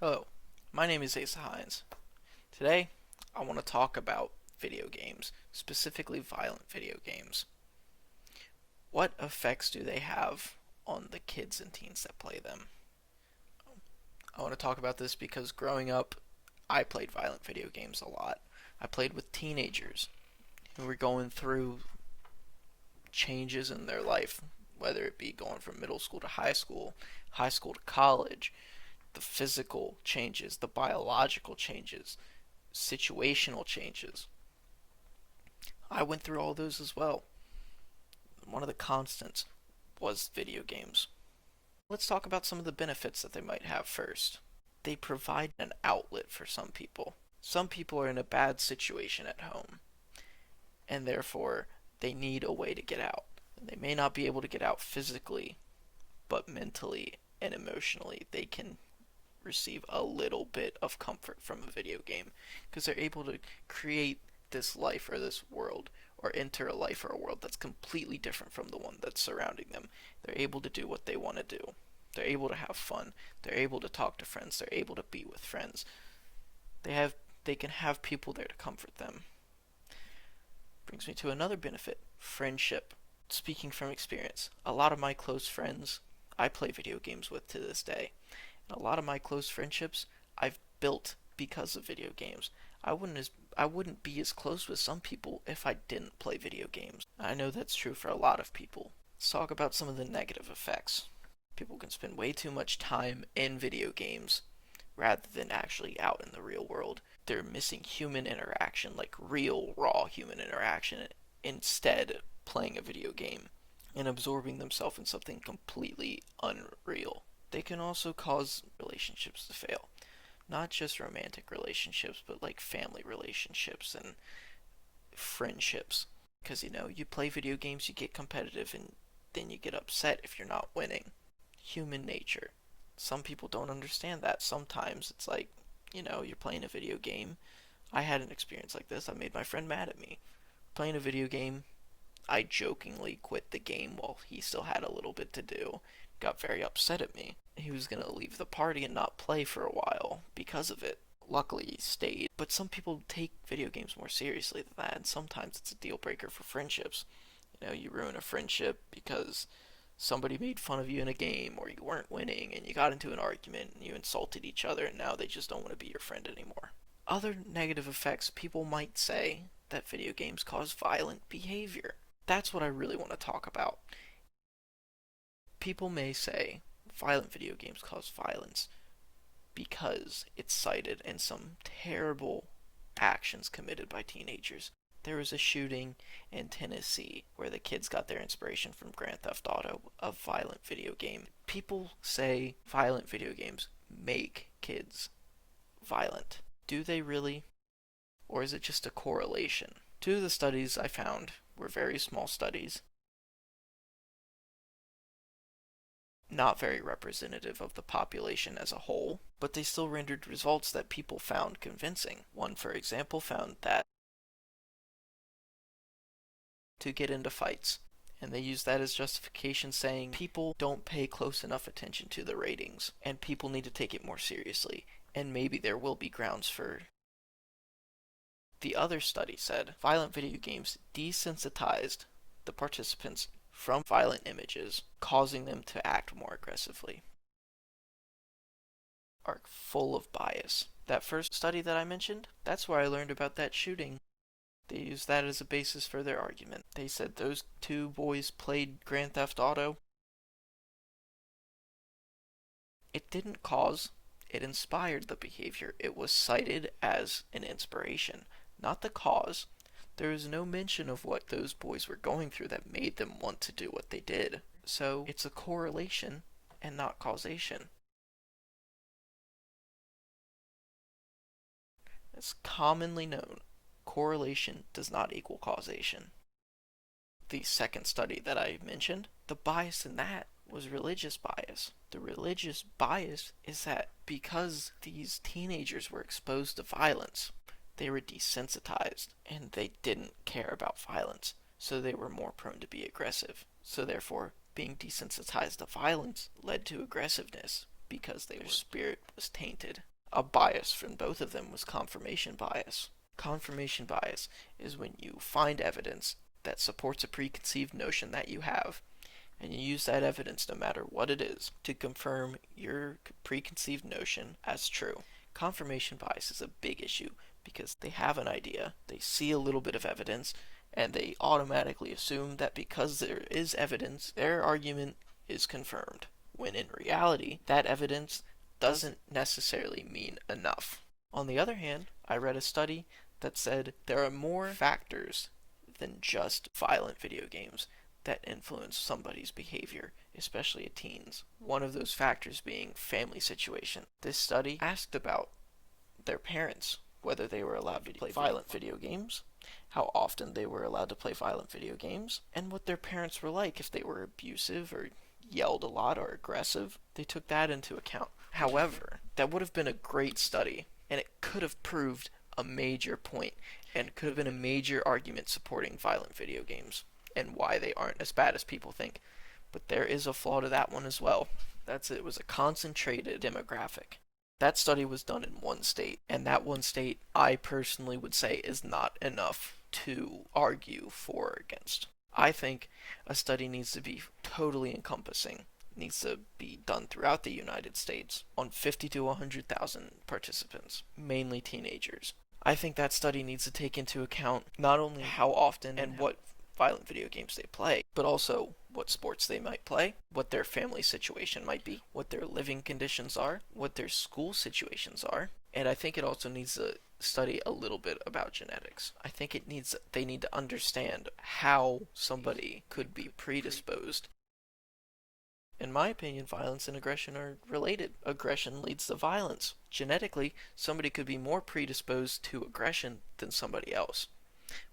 Hello, my name is Asa Hines. Today, I want to talk about video games, specifically violent video games. What effects do they have on the kids and teens that play them? I want to talk about this because growing up, I played violent video games a lot. I played with teenagers who were going through changes in their life, whether it be going from middle school to high school to college, the physical changes, the biological changes, situational changes. I went through all those as well. One of the constants was video games. Let's talk about some of the benefits that they might have first. They provide an outlet for some people. Some people are in a bad situation at home, and therefore they need a way to get out. They may not be able to get out physically, but mentally and emotionally they can receive a little bit of comfort from a video game because they're able to create this life or this world or enter a life or a world that's completely different from the one that's surrounding them. They're able to do what they want to do. They're able to have fun. They're able to talk to friends. They're able to be with friends. They can have people there to comfort them. Brings me to another benefit, friendship. Speaking from experience, a lot of my close friends I play video games with to this day. A lot of my close friendships I've built because of video games. I wouldn't be as close with some people if I didn't play video games. I know that's true for a lot of people. Let's talk about some of the negative effects. People can spend way too much time in video games rather than actually out in the real world. They're missing human interaction, like real, raw human interaction, instead playing a video game and absorbing themselves in something completely unreal. They can also cause relationships to fail. Not just romantic relationships, but like family relationships and friendships. Because, you play video games, you get competitive, and then you get upset if you're not winning. Human nature. Some people don't understand that. Sometimes it's like, you're playing a video game. I had an experience like this. I made my friend mad at me. Playing a video game, I jokingly quit the game while he still had a little bit to do. Got very upset at me. He was going to leave the party and not play for a while because of it. Luckily, he stayed. But some people take video games more seriously than that, and sometimes it's a deal breaker for friendships. You ruin a friendship because somebody made fun of you in a game, or you weren't winning, and you got into an argument, and you insulted each other, and now they just don't want to be your friend anymore. Other negative effects, people might say that video games cause violent behavior. That's what I really want to talk about. People may say violent video games cause violence because it's cited in some terrible actions committed by teenagers. There was a shooting in Tennessee where the kids got their inspiration from Grand Theft Auto, a violent video game. People say violent video games make kids violent. Do they really? Or is it just a correlation? Two of the studies I found were very small studies, not very representative of the population as a whole, but they still rendered results that people found convincing. One, for example, found that to get into fights, and they used that as justification, saying people don't pay close enough attention to the ratings, and people need to take it more seriously, and maybe there will be grounds for. The other study said violent video games desensitized the participants from violent images, causing them to act more aggressively. Are full of bias. That first study that I mentioned, that's where I learned about that shooting. They used that as a basis for their argument. They said those two boys played Grand Theft Auto. It didn't cause, it inspired the behavior. It was cited as an inspiration, not the cause. There is no mention of what those boys were going through that made them want to do what they did. So it's a correlation and not causation. It's commonly known, correlation does not equal causation. The second study that I mentioned, the bias in that was religious bias. The religious bias is that because these teenagers were exposed to violence, they were desensitized and they didn't care about violence, so they were more prone to be aggressive. So therefore, being desensitized to violence led to aggressiveness, because their spirit was tainted. A bias from both of them was confirmation bias. Confirmation bias is when you find evidence that supports a preconceived notion that you have, and you use that evidence, no matter what it is, to confirm your preconceived notion as true. Confirmation bias is a big issue because they have an idea, they see a little bit of evidence, and they automatically assume that because there is evidence, their argument is confirmed, when in reality, that evidence doesn't necessarily mean enough. On the other hand, I read a study that said there are more factors than just violent video games that influence somebody's behavior, especially a teens. One of those factors being family situation. This study asked about their parents, whether they were allowed to play violent video games, how often they were allowed to play violent video games, and what their parents were like, if they were abusive or yelled a lot or aggressive. They took that into account. However, that would have been a great study, and it could have proved a major point, and could have been a major argument supporting violent video games and why they aren't as bad as people think. But there is a flaw to that one as well. It was a concentrated demographic. That study was done in one state, and that one state, I personally would say, is not enough to argue for or against. I think a study needs to be totally encompassing. It needs to be done throughout the United States on 50 to 100,000 participants, mainly teenagers. I think that study needs to take into account not only how often and what violent video games they play, but also what sports they might play, what their family situation might be, what their living conditions are, what their school situations are, and I think it also needs to study a little bit about genetics. I think they need to understand how somebody could be predisposed. In my opinion, violence and aggression are related. Aggression leads to violence. Genetically, somebody could be more predisposed to aggression than somebody else.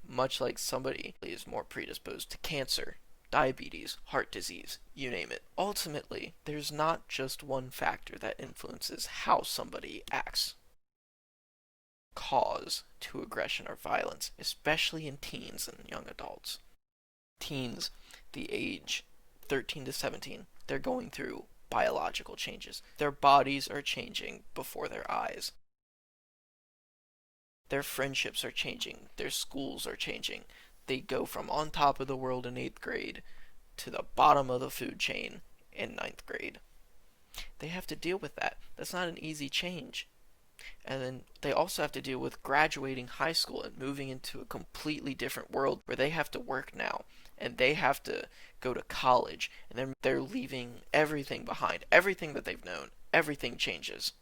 Much like somebody is more predisposed to cancer, diabetes, heart disease, you name it. Ultimately, there's not just one factor that influences how somebody acts. Cause to aggression or violence, especially in teens and young adults. Teens, the age 13 to 17, they're going through biological changes. Their bodies are changing before their eyes. Their friendships are changing. Their schools are changing. They go from on top of the world in 8th grade to the bottom of the food chain in 9th grade. They have to deal with that. That's not an easy change. And then they also have to deal with graduating high school and moving into a completely different world where they have to work now. And they have to go to college. And then they're leaving everything behind. Everything that they've known. Everything changes.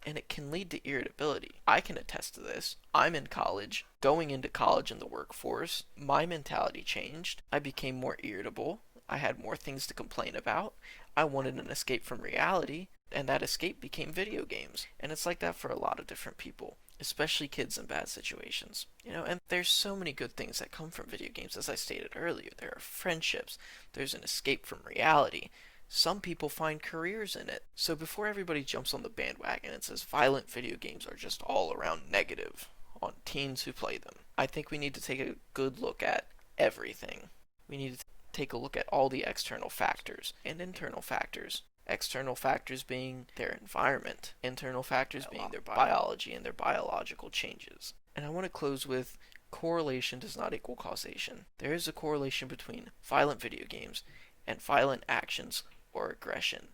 And it can lead to irritability. I can attest to this. I'm in college. Going into college and the workforce, my mentality changed. I became more irritable. I had more things to complain about. I wanted an escape from reality, and that escape became video games. And it's like that for a lot of different people, especially kids in bad situations. And there's so many good things that come from video games, as I stated earlier. There are friendships. There's an escape from reality. Some people find careers in it. So before everybody jumps on the bandwagon and says violent video games are just all around negative on teens who play them, I think we need to take a good look at everything. We need to take a look at all the external factors and internal factors. External factors being their environment, internal factors being their biology and their biological changes. And I want to close with correlation does not equal causation. There is a correlation between violent video games and violent actions or aggression,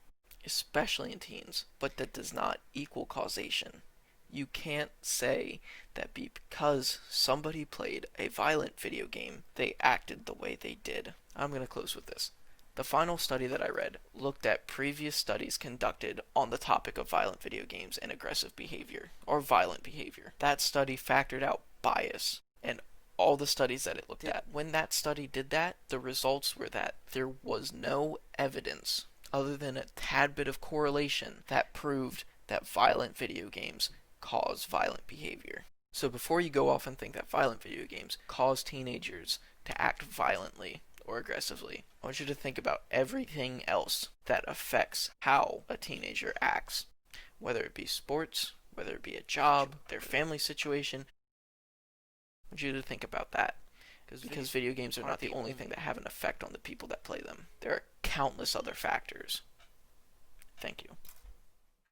especially in teens, but that does not equal causation. You can't say that because somebody played a violent video game, they acted the way they did. I'm going to close with this. The final study that I read looked at previous studies conducted on the topic of violent video games and aggressive behavior, or violent behavior. That study factored out bias and all the studies that it looked at. When that study did that, the results were that there was no evidence other than a tad bit of correlation that proved that violent video games cause violent behavior. So before you go off and think that violent video games cause teenagers to act violently or aggressively, I want you to think about everything else that affects how a teenager acts, whether it be sports, whether it be a job, their family situation. I want you to think about that, because video games are not the only thing that have an effect on the people that play them. There are countless other factors. Thank you.